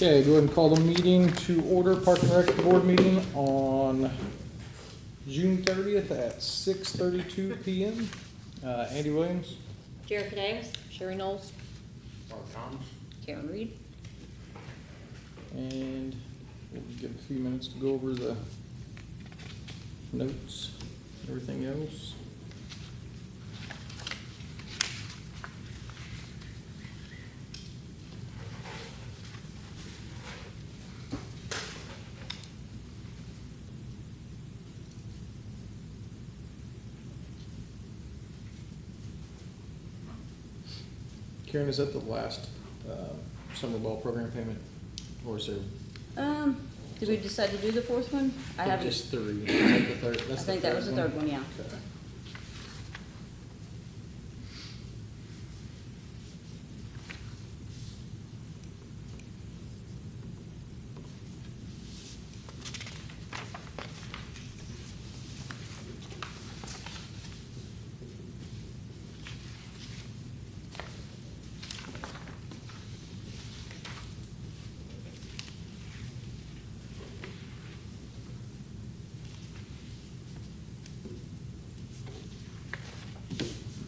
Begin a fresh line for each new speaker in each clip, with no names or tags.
Okay, go ahead and call the meeting to order, Park and Rec Board meeting on June 30th at 6:32 PM. Andy Williams.
Jared Davis.
Sherry Knowles.
Karen Reed.
And we'll give a few minutes to go over the notes, everything else. Karen, is that the last summer ball program payment, or is there
Did we decide to do the fourth one? I haven't.
just three? Is that the third?
I
That's
think that was the third one, yeah.
Okay.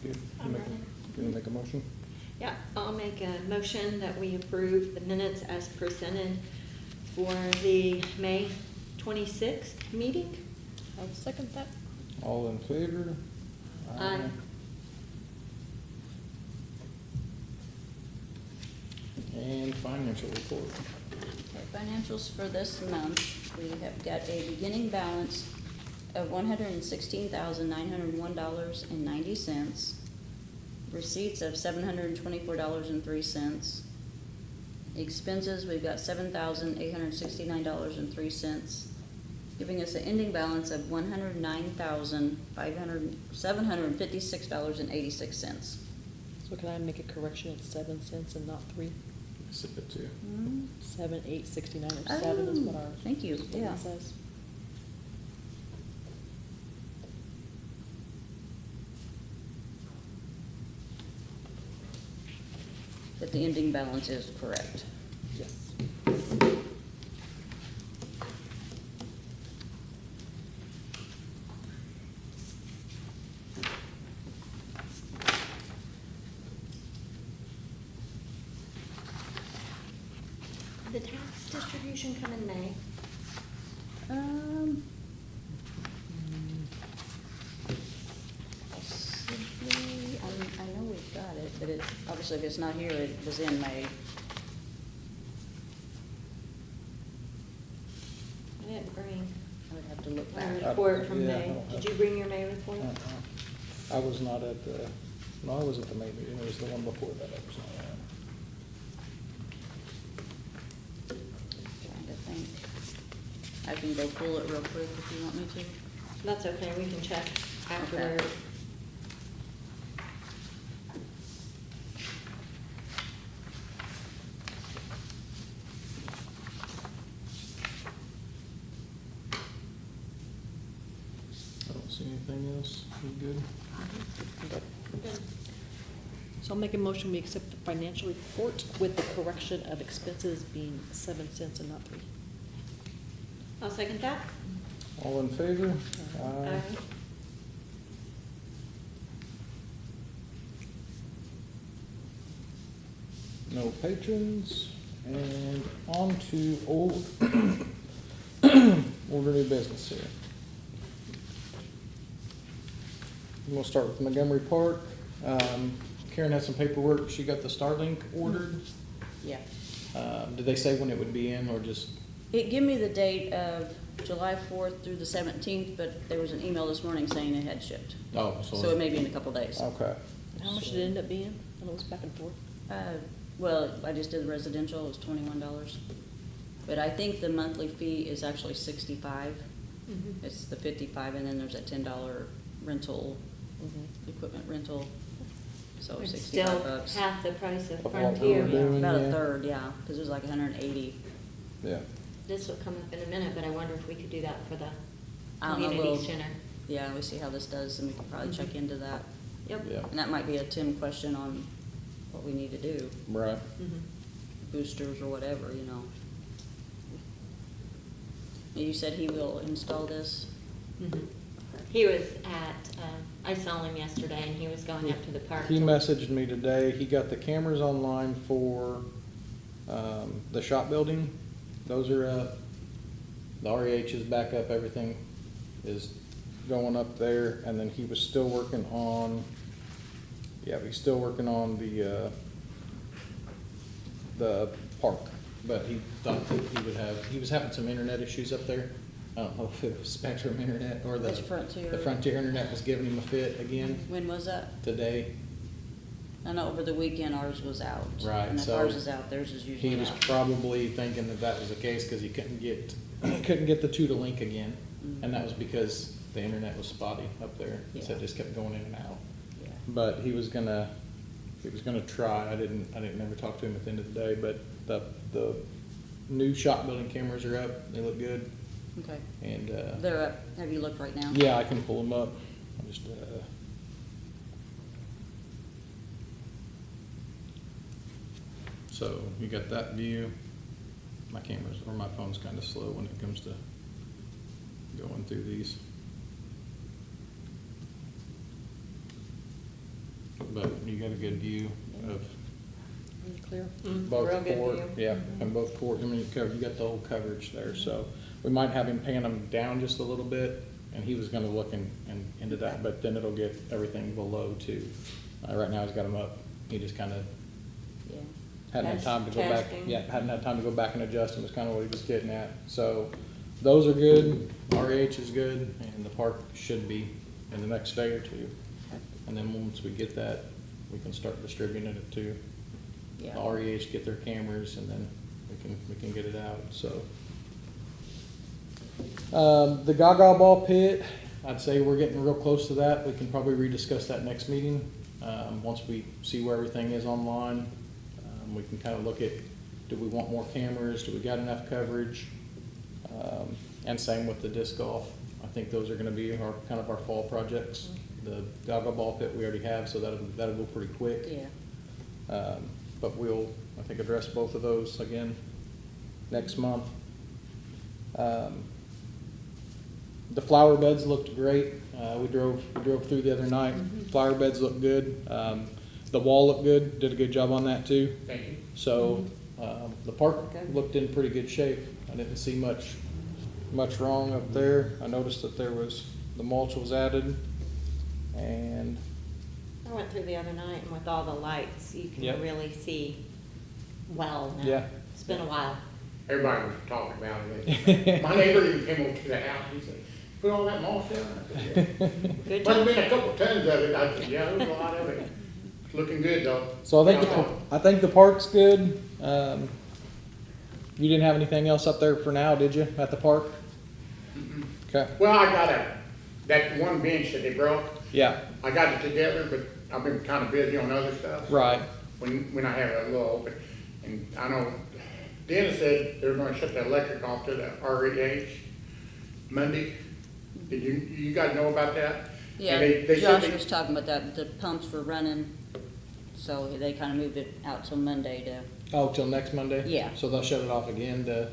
Good.
I'm ready.
Gonna make a motion?
Yeah, I'll make a motion that we approve the minutes as presented for the May 26th meeting.
I'll second that.
All in favor?
Aye.
And financial report.
Okay, financials for this month, we have got a beginning balance of $116,901.90. Receipts of $724.03. Expenses, we've got $7,869.03, giving us an ending balance of $109,756.86.
So can I make a correction? It's 7 cents and not 3?
Sip it too.
7,869 or 7 is what our
Thank you,
statement
yeah.
says.
But the ending balance is correct.
Yes.
Did the tax distribution come in May?
Possibly, I know we've got it, but it, obviously if it's not here, it was in May.
I didn't bring
I would have to look
my
back.
report from
Yeah, I
May.
don't have-
Did you bring your May report?
I was not at the, no, I was at the May meeting, it was the one before that I was not at.
Trying to think. I can go pull it real quick if you want me to.
That's okay, we can check
Okay.
afterwards.
I don't see anything else. You good?
Good.
So I'll make a motion, we accept the financial report with the correction of expenses being 7 cents and not 3.
I'll second that.
All in favor?
Aye.
No patrons, and on to old, older new business here. We'll start with Montgomery Park. Karen has some paperwork, she got the Starlink ordered.
Yeah.
Did they say when it would be in, or just?
It gave me the date of July 4th through the 17th, but there was an email this morning saying it had shipped.
Oh,
So it may be in a couple days.
Okay.
How much did it end up being? I know it was back and forth.
Well, I just did the residential, it was $21. But I think the monthly fee is actually $65.
Mm-hmm.
It's the 55, and then there's that $10 rental, equipment rental. So
It's
65
still
bucks.
half the price of
Of what we
Frontier.
were doing.
About
Yeah.
a third, yeah, because it was like 180.
Yeah.
This will come up in a minute, but I wonder if we could do that for the
I don't know,
community
we'll-
center.
Yeah, we see how this does, and we can probably check into that.
Yep.
Yeah.
And that might be a Tim question on what we need to do,
Right.
Mhm.
boosters or whatever, you know. You said he will install this?
Mhm. He was at, I saw him yesterday and he was going up to the park.
He messaged me today, he got the cameras online for, the shop building, those are up. The REH is back up, everything is going up there, and then he was still working on, he's still working on the park. But he thought that he was having some internet issues up there. I don't know if it was Spectrum Internet or
Which Frontier?
the Frontier Internet was giving him a fit again
When was that?
today.
I know over the weekend ours was out.
Right,
And if
so
ours is out, theirs is
He
usually
was
out.
probably thinking that that was the case because he couldn't get the two to link again.
Mhm.
And that was because the internet was spotty up there, so
Yeah.
it just kept going in and out.
Yeah.
But he was gonna try, I didn't never talk to him at the end of the day, but the new shop building cameras are up, they look good,
Okay.
and,
They're up. Have you looked right now?
yeah, I can pull them up. I just, so you got that view. My camera's, or my phone's kinda slow when it comes to going through these. But you got a good view of
Clear?
both
Real good
court,
view.
yeah, and both court, I mean, you got the whole coverage there, so we might have him pan them down just a little bit, and he was gonna look into that, but then it'll get everything below too. Right now he's got them up, he just kinda
Yeah.
hadn't had time to go back,
Testing.
hadn't had time to go back and adjust them, is kinda what he was getting at. So, those are good, REH is good, and the park should be in the next day or two. And then once we get that, we can start distributing it to
Yeah.
the REH, get their cameras, and then we can get it out, so. The Gaga Ball pit, I'd say we're getting real close to that. We can probably rediscuss that next meeting, once we see where everything is online. We can kind of look at, do we want more cameras? Do we got enough coverage? And same with the disc golf. I think those are gonna be kind of our fall projects. The Gaga Ball pit we already have, so that'll go pretty quick.
Yeah.
But we'll, I think, address both of those again next month. The flower beds looked great. We drove through the other night. Flower beds looked good. The wall looked good, did a good job on that too.
Thank you.
So, the park
Okay.
looked in pretty good shape. I didn't see much wrong up there. I noticed that the mulch was added, and
I went through the other night and with all the lights, you
Yep.
can really see well now.
Yeah.
It's been a while.
Everybody was talking about it. My neighbor even came over to the house, he said, put all that mulch down? I said, yeah.
Good
Must have
job.
been a couple tons of it. I said, yeah, there was a lot of it. It's looking good though.
so I think the park's good. You didn't have anything else up there for now, did you, at the park?
Mhm.
Okay.
Well, I got that one bench that they broke,
Yeah,
I got it together, but I've been kind of busy on other stuff.
right.
When I have a little open. And I know Dennis said they were gonna shut the electric off to the REH Monday. Did you guys know about that?
Yeah,
And they said
Josh
they-
was talking about that, the pumps were running, so they kinda moved it out till Monday to,
Oh, till next Monday?
Yeah.
So they'll shut it off again to,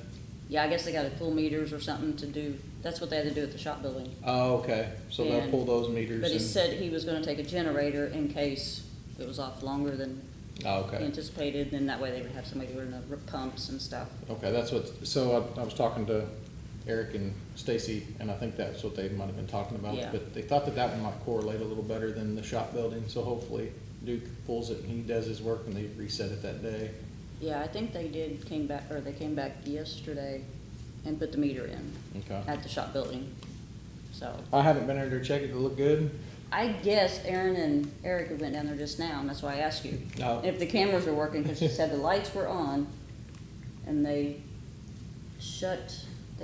yeah, I guess they gotta pull meters or something to do, that's what they had to do at the shop building.
oh, okay. So they'll
And-
pull those meters
But he
and,
said he was gonna take a generator in case it was off longer than
oh, okay.
anticipated, then that way they would have somebody to run the pumps and stuff.
Okay, that's what, so I was talking to Eric and Stacy, and I think that's what they might have been talking about.
Yeah.
But they thought that one might correlate a little better than the shop building, so hopefully Duke pulls it and he does his work and they reset it that day.
Yeah, I think they came back yesterday and put the meter in
Okay.
at the shop building, so.
I haven't been under there to check it to look good.
I guess Aaron and Erica went down there just now, and that's why I asked you
Oh.
if the cameras were working, because she said the lights were on, and they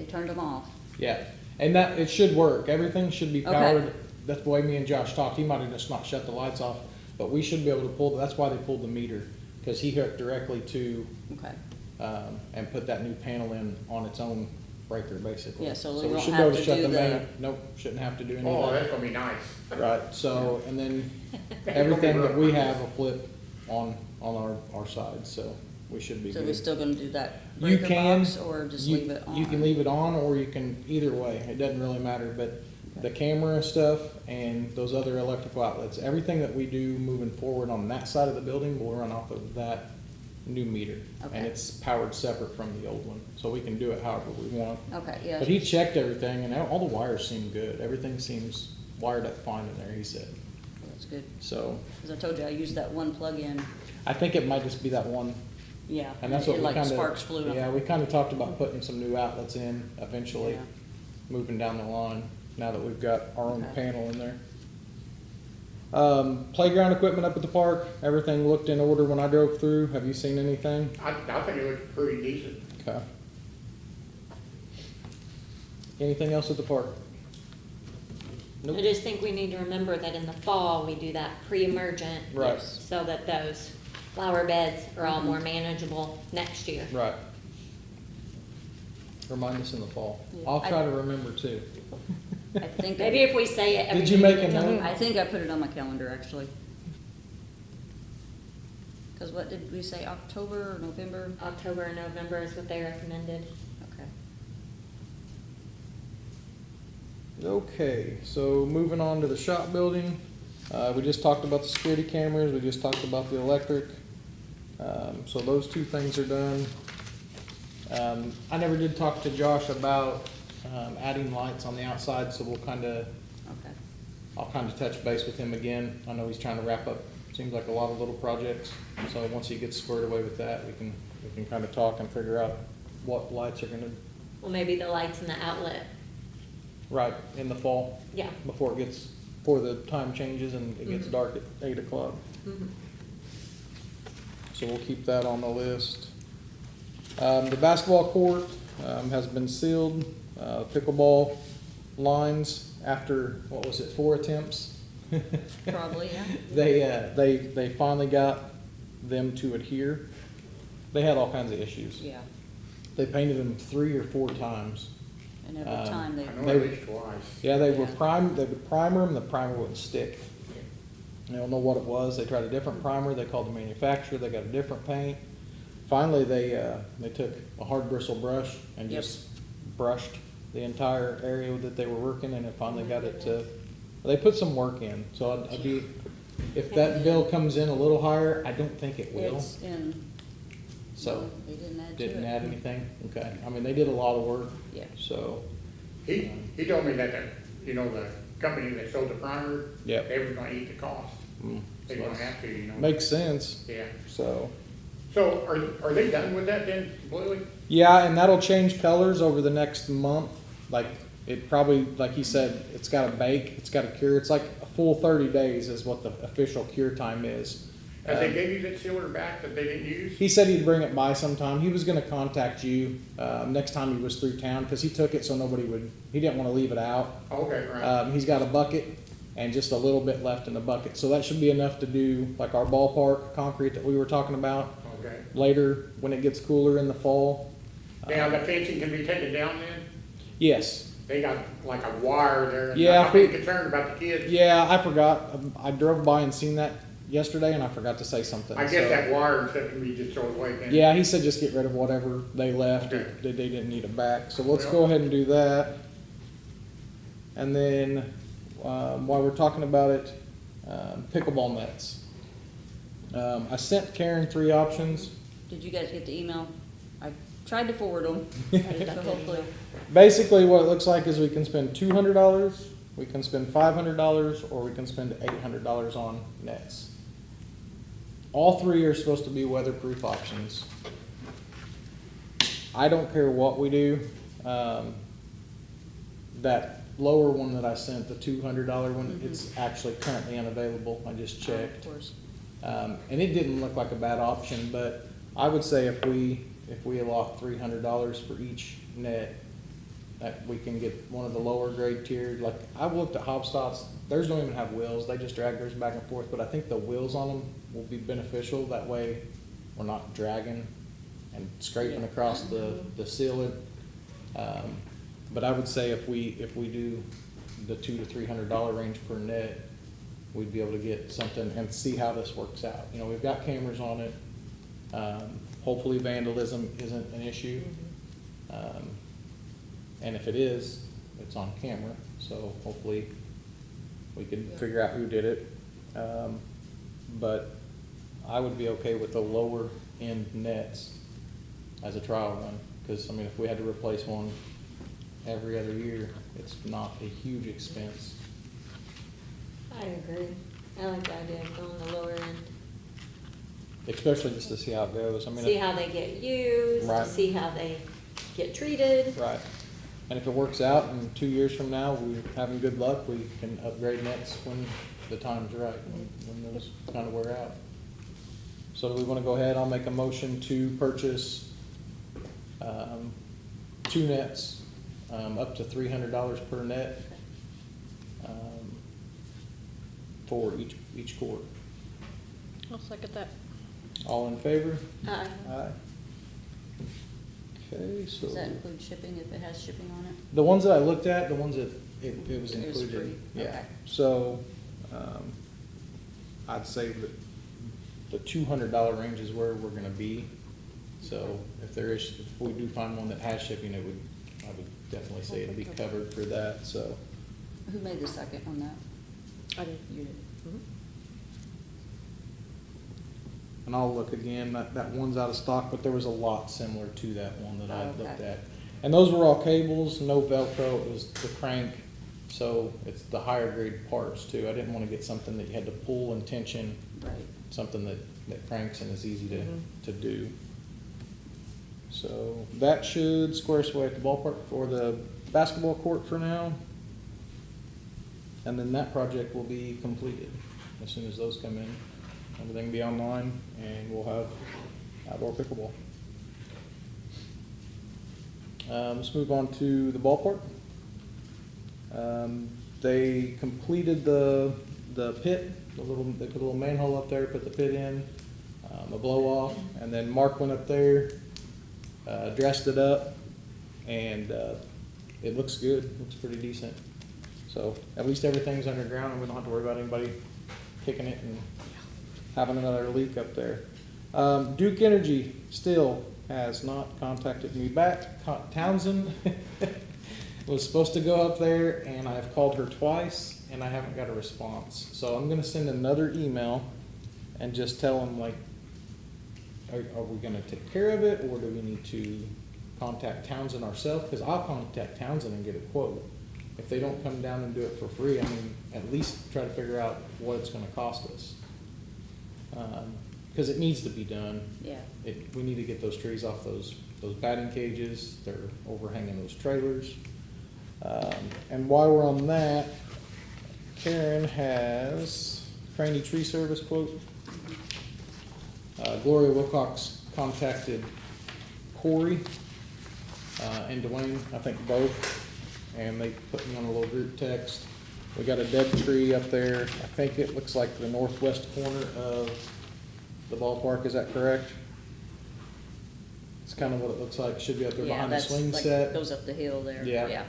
turned them off.
Yeah, and that, it should work. Everything should be
Okay.
powered. That's the way me and Josh talked. He might have just not shut the lights off, but we should be able to pull, that's why they pulled the meter, because he hooked directly to,
Okay.
and put that new panel in on its own breaker, basically.
Yeah, so we won't
should be
have
able
to
shut
do
the main.
the-
Nope, shouldn't have to do any
Oh,
of
that's gonna be nice.
that. Right, so, and then everything that we have will flip on our side, so we should be
So we're
good.
still gonna do that
You
breaker
can,
box, or just leave it on?
You can leave it on, or you can, either way, it doesn't really matter, but the camera stuff and those other electrical outlets, everything that we do moving forward on that side of the building will run off of that new meter.
Okay.
And it's powered separate from the old one, so we can do it however we want.
Okay, yeah.
But he checked everything, and all the wires seem good, everything seems wired up fine in there, he said,
That's good,
so.
because I told you I used that one plug-in,
I think it might just be that one,
yeah.
and that's what
it
we
like
kinda.
sparks flew.
Yeah, we kinda talked about putting some new outlets in eventually,
Yeah.
moving down the line, now that we've got our own
Okay.
panel in there. Playground equipment up at the park, everything looked in order when I drove through, have you seen anything?
I think it looked pretty decent.
Okay. Anything else at the park? Nope.
I just think we need to remember that in the fall, we do that pre-emergent.
Right.
So that those flower beds are all more manageable next year.
Right. Remind us in the fall.
Yeah.
I'll try to remember too.
I think.
Maybe if we say it every
Did you make
meeting,
a
it'll-
note?
I think I put it on my calendar, actually. Because what did we say, October or November?
October and November is what they recommended.
Okay.
Okay, so moving on to the shop building, we just talked about the security cameras, we just talked about the electric. So those two things are done. I never did talk to Josh about, adding lights on the outside, so we'll kinda,
Okay.
I'll kinda touch base with him again. I know he's trying to wrap up, seems like a lot of little projects, so once he gets squared away with that, we can kinda talk and figure out what lights are gonna,
Well, maybe the lights in the outlet.
right, in the fall.
Yeah.
Before the time changes and it gets
Mhm.
dark at 8 o'clock.
Mhm.
So we'll keep that on the list. The basketball court, has been sealed, pickleball lines after, what was it, 4 attempts?
Probably, yeah.
They finally got them to adhere. They had all kinds of issues.
Yeah,
They painted them 3 or 4 times.
and every
Um,
time they,
I know
They-
at least twice.
Yeah, they
Yeah.
would primer them, the primer wouldn't stick. They don't know what it was, they tried a different primer, they called the manufacturer, they got a different paint. Finally, they took a hard bristle brush and
Yep.
just brushed the entire area that they were working, and it finally got it to, they put some work in, so I'd be, if that bill comes in a little higher, I don't think it will.
it's in,
So,
they didn't add to it.
didn't add anything, okay, I mean, they did a lot of work,
Yeah.
so,
He told me that the company that sold the primer,
Yep.
they were gonna eat the cost.
mm,
They don't have to,
makes sense,
Yeah.
so.
So are they done with that then, completely?
Yeah, and that'll change colors over the next month. Like, it probably, like he said, it's gotta bake, it's gotta cure. It's like a full 30 days is what the official cure time is.
Have they gave you that sealer back that they didn't use?
He said he'd bring it by sometime. He was gonna contact you, next time he was through town, cause he took it so he didn't wanna leave it out.
Okay, right.
He's got a bucket and just a little bit left in the bucket. So that should be enough to do like our ballpark concrete that we were talking about
Okay.
later when it gets cooler in the fall.
Now, the fencing can be taken down then?
Yes,
They got like a wire there. and
Yeah,
I'm
if we-
not concerned about the kids.
yeah, I forgot. I drove by and seen that yesterday, and I forgot to say something.
I guess
so-
that wire and stuff can be just thrown away then.
Yeah, he said just get rid of whatever they left.
Okay.
They didn't need it back. So let's
Well-
go ahead and do that. And then, while we're talking about it, pickleball nets. I sent Karen 3 options.
Did you guys get the email? I tried to forward them, so hopefully.
Basically, what it looks like is we can spend $200, we can spend $500, or we can spend $800 on nets. All 3 are supposed to be weatherproof options. I don't care what we do. That lower one that I sent, the $200 one, it's actually currently unavailable. I just checked.
Of course.
And it didn't look like a bad option, but I would say if we allot $300 for each net, that we can get one of the lower grade tiered. Like, I've looked at Hopstots, theirs don't even have wheels, they just drag theirs back and forth, but I think the wheels on them will be beneficial, that way we're not dragging and scraping
Yeah.
across the sealant. But I would say if we do the $200 to $300 range per net, we'd be able to get something and see how this works out. You know, we've got cameras on it. Hopefully vandalism isn't an issue. And if it is, it's on camera, so hopefully we can figure out who did it. But I would be okay with the lower end nets as a trial run, because, I mean, if we had to replace one every other year, it's not a huge expense.
I agree. I like the idea of going the lower end.
Especially just to see how it goes. I mean,
See how they get used,
Right.
to see how they get treated.
right. And if it works out and 2 years from now, we're having good luck, we can upgrade nets when the time's right, when those kind of wear out. So do we want to go ahead? I'll make a motion to purchase 2 nets, up to $300 per net, for each court.
I'll second that.
All in favor?
Aye.
Aye. Okay, so.
Does that include shipping if it has shipping on it?
The ones that I looked at, the ones that it was
It was
included.
free,
Yeah,
okay.
so, I'd say that the $200 range is where we're gonna be. So if we do find one that has shipping, I would definitely say it'd be covered for that, so.
Who made the second on that?
I did.
You did.
Mhm.
And I'll look again, that one's out of stock, but there was a lot similar to that one that I
Oh, okay.
looked at. And those were all cables, no Velcro, it was the crank, so it's the higher grade parts too. I didn't wanna get something that you had to pull and tension,
Right.
something that cranks and is easy
Mhm.
to do. So that should square us away at the ballpark for the basketball court for now. And then that project will be completed as soon as those come in. Everything will be online and we'll have outdoor pickleball. Let's move on to the ballpark. They completed the pit, they put a little manhole up there, put the pit in, a blow off, and then Mark went up there, dressed it up, and it looks good, looks pretty decent. So at least everything's underground and we don't have to worry about anybody kicking it and having another leak up there. Duke Energy still has not contacted me back. Townsend was supposed to go up there and I've called her twice and I haven't got a response. So I'm gonna send another email and just tell them, like, are we gonna take care of it or do we need to contact Townsend ourselves? Because I'll contact Townsend and get a quote. If they don't come down and do it for free, I mean, at least try to figure out what it's gonna cost us. Because it needs to be done.
Yeah.
We need to get those trees off those batting cages, they're overhanging those trailers. And while we're on that, Karen has Craney Tree Service quote. Gloria Wilcox contacted Corey and Dwayne, I think both, and they put me on a little group text. We got a dead tree up there, I think it looks like the northwest corner of the ballpark, is that correct? It's kind of what it looks like, should be up there
Yeah,
behind the
that's
swing
like,
set.
goes up the hill there.
Yeah.
Yeah.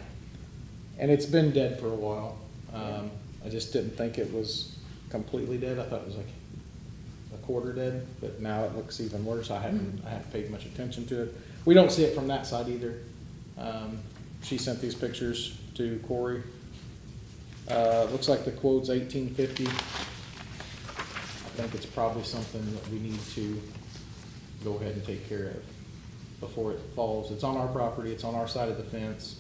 And it's been dead for a while. I just didn't think it was completely dead. I thought it was like a quarter dead, but now it looks even worse. I haven't paid much attention to it. We don't see it from that side either. She sent these pictures to Corey. Looks like the quote's $18.50. I think it's probably something that we need to go ahead and take care of before it falls. It's on our property, it's on our side of the fence.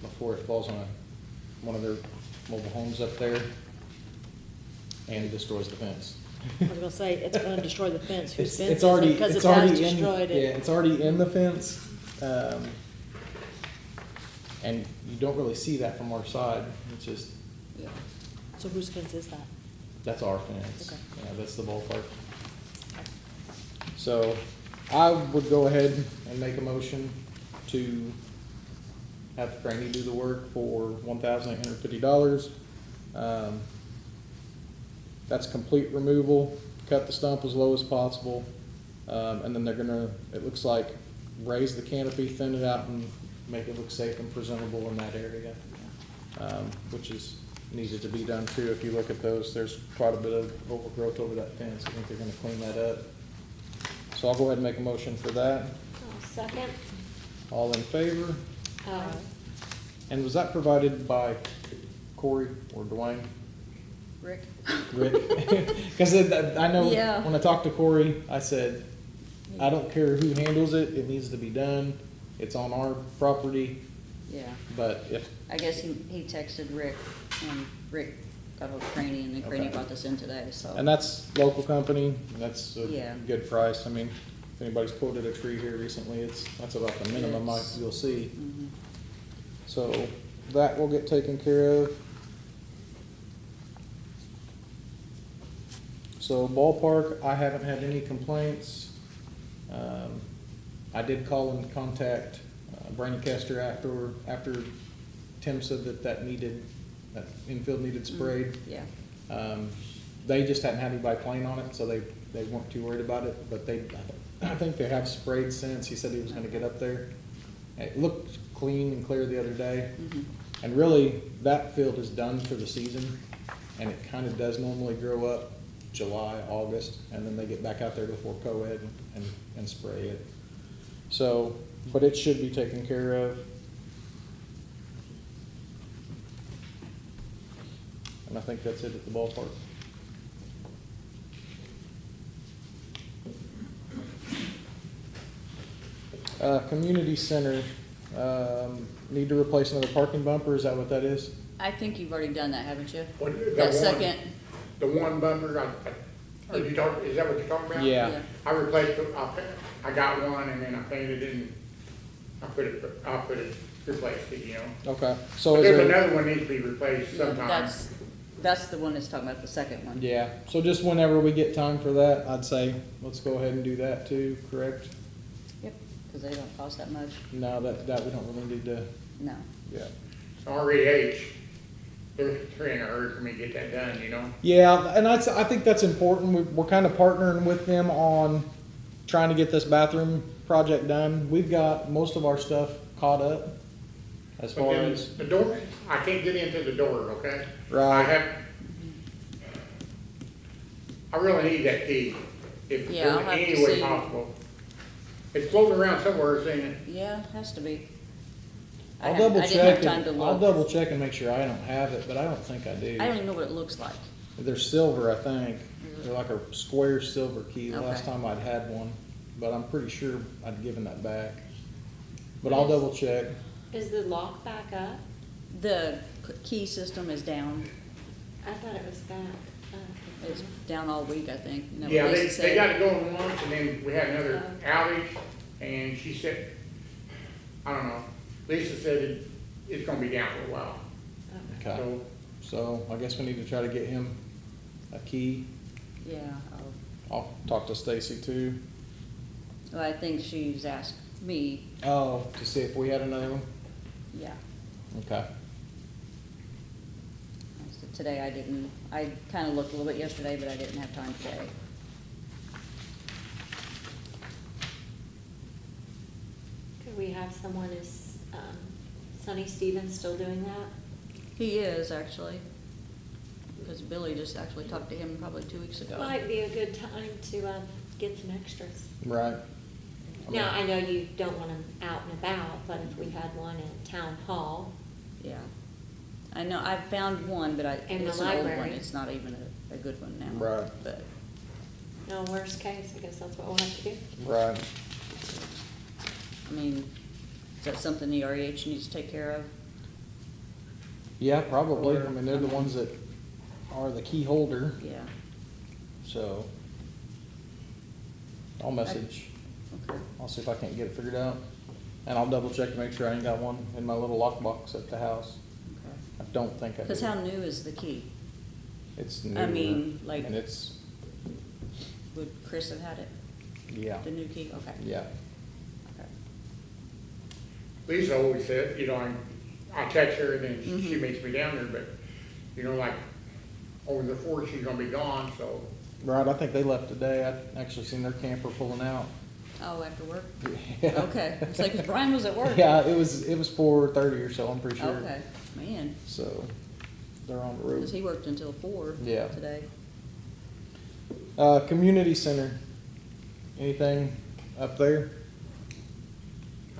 Before it falls on one of their mobile homes up there and destroys the fence.
I was gonna say, it's gonna destroy the fence, whose fence
It's
is it?
already,
Because
it's
it has
already in,
destroyed
yeah,
it.
it's already in the fence. And you don't really see that from our side. It's just,
Yeah.
So whose fence is that?
that's our fence.
Okay.
Yeah, that's the ballpark. So I would go ahead and make a motion to have Franny do the work for $1,850. That's complete removal, cut the stump as low as possible, and then they're gonna, it looks like, raise the canopy, thin it out, and make it look safe and presentable in that area, which is needed to be done too. If you look at those, there's quite a bit of overgrowth over that fence. I think they're gonna clean that up. So I'll go ahead and make a motion for that.
I'll second.
All in favor?
Aye.
And was that provided by Corey or Dwayne?
Rick?
Rick? Because I know,
Yeah.
when I talked to Corey, I said, I don't care who handles it, it needs to be done. It's on our property,
Yeah.
but if,
I guess he texted Rick, and Rick got hold of Craney, and then Craney
Okay.
brought this in today, so.
and that's local company, that's a
Yeah.
good price. I mean, if anybody's quoted a tree here recently, that's about the minimum
Yes.
you'll see.
Mhm.
So that will get taken care of. So ballpark, I haven't had any complaints. I did call and contact Brandon Kester after Tim said that infield needed sprayed.
Yeah.
They just hadn't had anybody playing on it, so they weren't too worried about it, but I think they have sprayed since. He said he was gonna get up there. It looked clean and clear the other day.
Mhm.
And really, that field is done for the season, and it kind of does normally grow up July, August, and then they get back out there before co-ed and spray it. So, but it should be taken care of. And I think that's it at the ballpark. Community center, need to replace another parking bumper, is that what that is?
I think you've already done that, haven't you?
What, the
That
one-
second,
The one bumper, is that what you're talking about?
Yeah.
yeah.
I replaced, I got one and then I painted it and replaced it, you know?
Okay, so
But
is
there's
there,
another one needs to be replaced sometime.
That's the one that's talking about the second one.
yeah, so just whenever we get time for that, I'd say, let's go ahead and do that too, correct?
Yep, because they don't cost that much.
No, that we don't really need to,
No.
yeah.
REH, they're in a hurry for me to get that done, you know?
Yeah, and I think that's important. We're kind of partnering with them on trying to get this bathroom project done. We've got most of our stuff caught up as
But
far
then
as,
the door, I can't get into the door, okay?
Right.
I really need that key, if
Yeah,
there's
I'll have to
any way
see.
possible. It's floating around somewhere saying,
Yeah, has to be.
I'll double
I didn't
check.
have time to
I'll
look.
double check and make sure I don't have it, but I don't think I do.
I don't even know what it looks like.
They're silver, I think. They're like a square silver key. The last
Okay.
time I'd had one, but I'm pretty sure I'd given that back. But I'll double check.
Is the lock back up?
The key system is down.
I thought it was back up.
It's down all week, I think. Isn't that what
yeah,
Lisa
they
said?
got it going once, and then we had another outage, and she said, I don't know, Lisa said it's gonna be down for a while.
Okay.
So,
So I guess we need to try to get him a key.
Yeah.
I'll talk to Stacy too.
Well, I think she's asked me,
Oh, to see if we had another one?
yeah.
Okay.
So today I kind of looked a little bit yesterday, but I didn't have time today.
Could we have someone, is Sonny Stevens still doing that?
He is, actually. Because Billy just actually talked to him probably 2 weeks ago.
Might be a good time to get some extras.
Right.
Now, I know you don't want them out and about, but if we had one in Town Hall,
Yeah. I know, I found one, but
In the
it's an old one.
library.
It's not even a good one now.
Right.
But,
no, worst case, I guess that's what we'll have to do.
Right.
I mean, is that something the REH needs to take care of?
Yeah, probably.
Or-
I mean, they're the ones that are the key holder,
Yeah.
so I'll message.
Okay.
I'll see if I can't get it figured out. And I'll double check to make sure I ain't got one in my little lockbox at the house.
Okay.
I don't think I do.
Because how new is the key?
It's new.
I mean, like-
And it's,
Would Chris have had it,
yeah,
the new key? Okay.
yeah.
Okay.
Lisa always said, you know, I text her and then she
Mhm.
makes me down there, but, you know, like, over the 4th, she's gonna be gone, so.
Right, I think they left today. I actually seen their camper pulling out.
Oh, after work?
Yeah.
Okay. It's like, 'cause Brian was at work.
Yeah, it was 4:30 or so, I'm pretty sure.
Okay, man,
So, they're on the
because
road.
he worked until 4
Yeah.
today.
Community center. anything up there?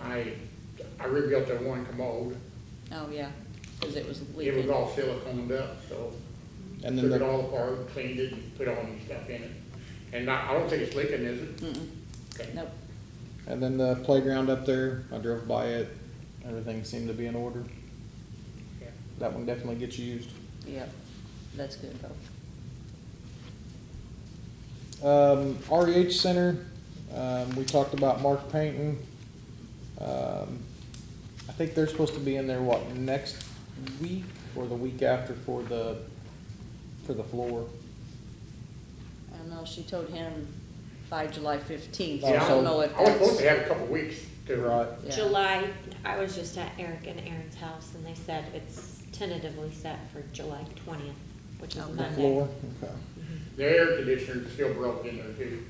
I rebuilt that one commode.
Oh, yeah, because it was
It
leaking.
was all siliconed up, so
And
took
then
it
the,
all apart, cleaned it, and put all new stuff in it. And I don't think it's leaking, is it?
Mm-mm,
Okay.
nope.
and then the playground up there, I drove by it, everything seemed to be in order.
Yeah.
That one definitely gets used.
Yep, that's good though.
REH Center, we talked about Mark painting. I think they're supposed to be in there, what, next week or the week after for the floor?
I don't know, she told him by July 15th.
Oh,
I
so-
don't know if
I was supposed
that's.
to have a couple weeks to.
Right.
Yeah.
July, I was just at Eric and Aaron's house, and they said it's tentatively set for July 20th, which is
Okay.
The
Monday.
floor, okay.
The air conditioner's still broke in there too.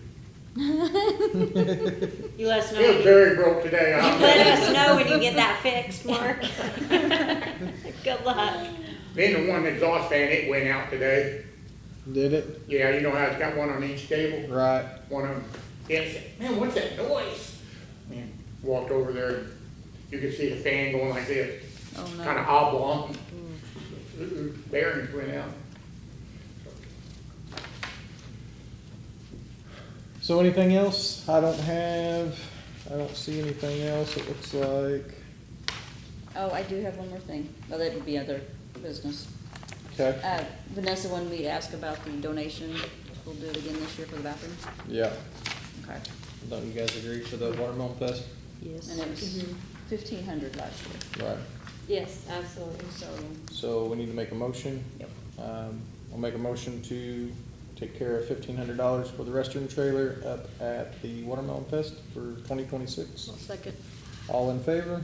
You let us know.
It was
when you-
very broke today.
Let us know when you get that fixed, Mark. Good luck.
Then the one exhaust fan, it went out today.
Did it?
Yeah, you know how it's got one on each cable?
Right.
One of them, Dan said, man, what's that noise? And walked over there, and you could see the fan going like this,
Oh, no.
kind of oblong. Bearings went out.
So anything else? I don't see anything else, it looks like.
Oh, I do have one more thing. Well, that would be other business.
Okay,
Vanessa, when we ask about the donation, we'll do it again this year for the bathroom.
yeah.
Okay.
Don't you guys agree for the Watermelon Fest?
Yes.
And it was
Mhm.
1,500 last year,
Right.
Yes, absolutely.
so,
So we need to make a motion.
yep.
I'll make a motion to take care of $1,500 for the restroom trailer up at the Watermelon Fest for 2026.
I'll second.
All in favor?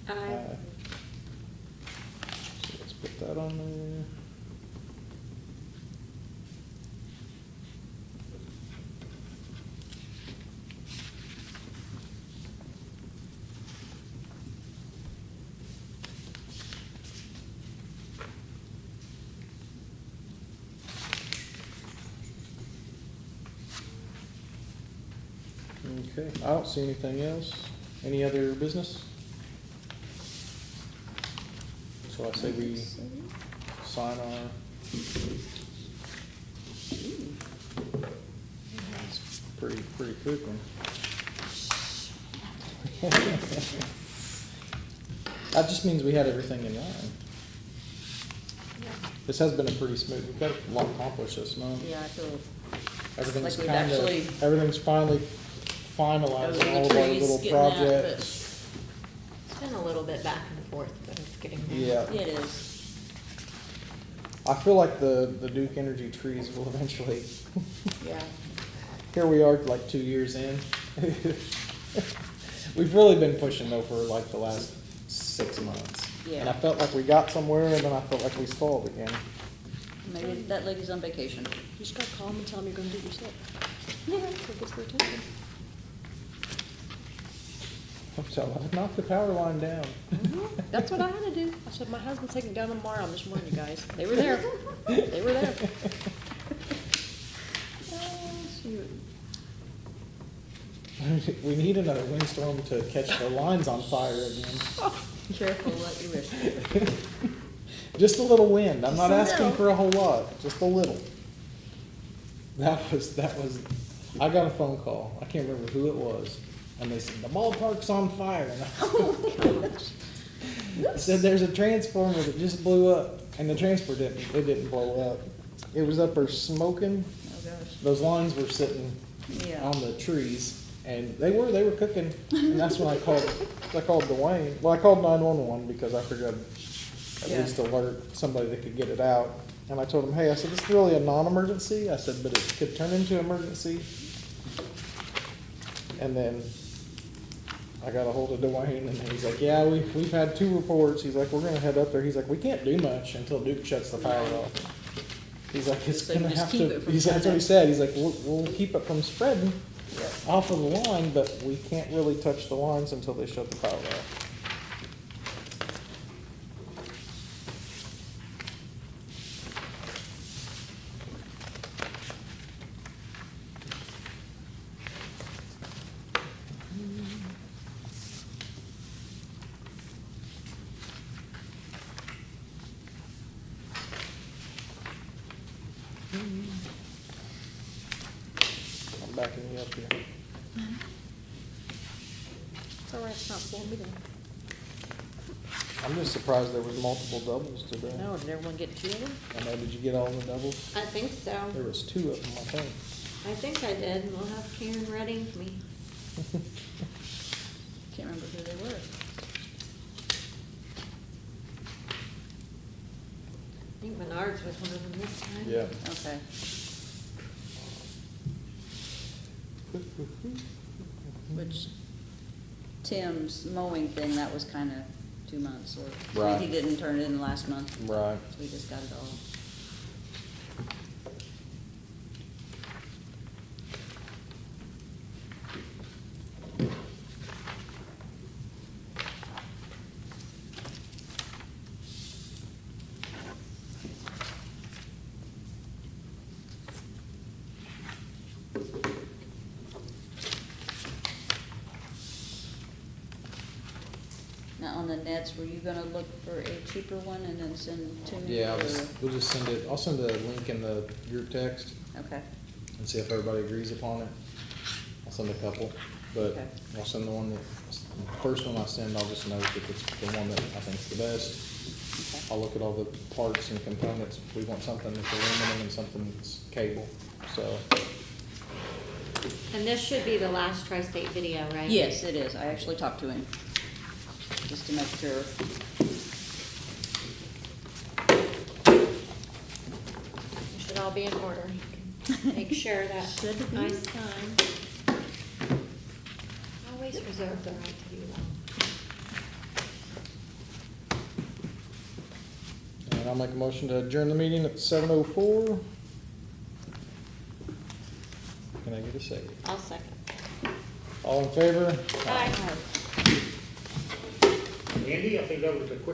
Aye.
So let's put that on there. Okay, I don't see anything else. Any other business? So I say we sign our. That's pretty quick one. That just means we had everything in line. This has been a pretty smooth, we've got a lot accomplished this month.
Yeah, I feel,
Everything's
we've
kind
actually-
of, everything's finally finalized
Those
on all
little
of our
trees
little
getting out, but-
projects.
It's been a little bit back and forth, but it's getting there.
Yeah,
yeah, it is.
I feel like the Duke Energy trees will eventually,
Yeah.
here we are like 2 years in. We've really been pushing though for like the last 6 months. And I
Yeah.
felt like we got somewhere and then I felt like we stalled again.
Maybe that lady's on vacation.
You just gotta call them and tell them you're gonna do it yourself. Yeah, so it gets their attention.
So I knocked the power line down.
That's what I had to do. I said, my husband's taking it down tomorrow. I'm just warning you guys. They were there. They were there.
We need another windstorm to catch the lines on fire again.
Careful what you wish for.
Just a little wind. I'm not
Just a
asking
little.
for a whole lot, just a little. That was, I got a phone call. I can't remember who it was. And they said, the ballpark's on fire. And I said, there's a transformer that just blew up. And the transformer didn't blow up. It was up there smoking.
Oh, gosh.
Those lines were sitting
Yeah.
on the trees. And they were cooking. And that's when I called Dwayne. Well, I called 911 because I figured I'd at
Yeah.
least alert somebody that could get it out. And I told him, hey, I said, this is really a non-emergency. I said, but it could turn into emergency. And then I got a hold of Dwayne and he's like, yeah, we've had 2 reports. He's like, we're gonna head up there. He's like, we can't do much until Duke shuts the power off. He's like, it's
So you
gonna
just
have
keep
to,
it from
that's what he
spreading.
said. He's like, we'll keep it from spreading
Yep.
off of the line, but we can't really touch the lines until they shut the power off. backing you up here.
It's all right, it's not full meeting.
I'm just surprised there was multiple doubles today.
No, did everyone get 2 of them?
I know, did you get all the doubles?
I think so.
There was 2 of them, I think.
I think I did. We'll have Karen ready me.
Can't remember who they were.
I think Menards was one of them this time.
Yeah.
Okay. Which Tim's mowing thing, that was kind of 2 months, or
Right.
he didn't turn it in last month.
Right.
So we just got it all. Now, on the nets, were you gonna look for a cheaper one and then send to me?
Yeah,
or-
we'll just send it, I'll send a link in the group text
Okay,
and see if everybody agrees upon it. I'll send a couple, but
Okay.
I'll send the one that, the first one I send, I'll just note if it's the one that I think's the best.
okay.
I'll look at all the parts and components. We want something that's aluminum and something that's cable, so.
And this should be the last Tri-State video, right?
Yes, it is. I actually talked to him, just to make sure.
It should all be in order. Make sure that
Should be.
I sign. Always reserve the right to do that.
And I'll make a motion to adjourn the meeting at 7:04. Can I get a second?
I'll second.
All in favor?
Aye.
Andy, I think that was the quickest